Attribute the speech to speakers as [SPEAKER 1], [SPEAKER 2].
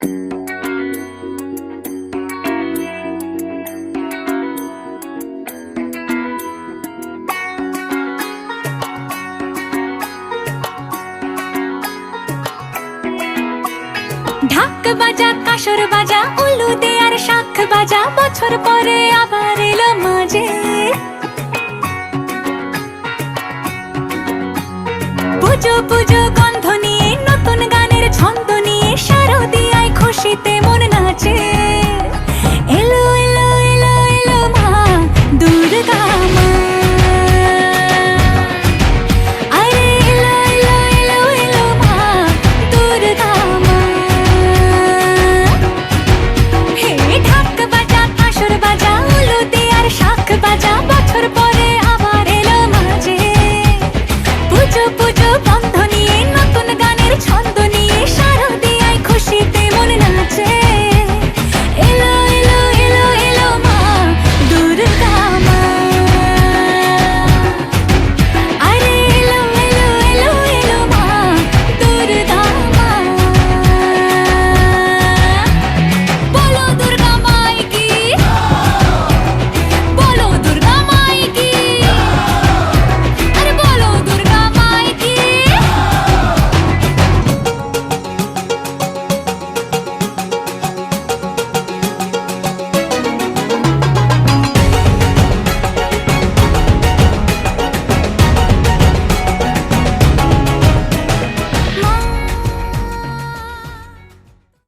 [SPEAKER 1] ঢাক বাজা কাসর বাজা উলু দে আর শাখ বাজা, বছর পরে আবার এলো মাঝে। পুজো পুজো গন্ধ নিয়ে নতুন গানের ছন্দ নিয়ে শারদিয়া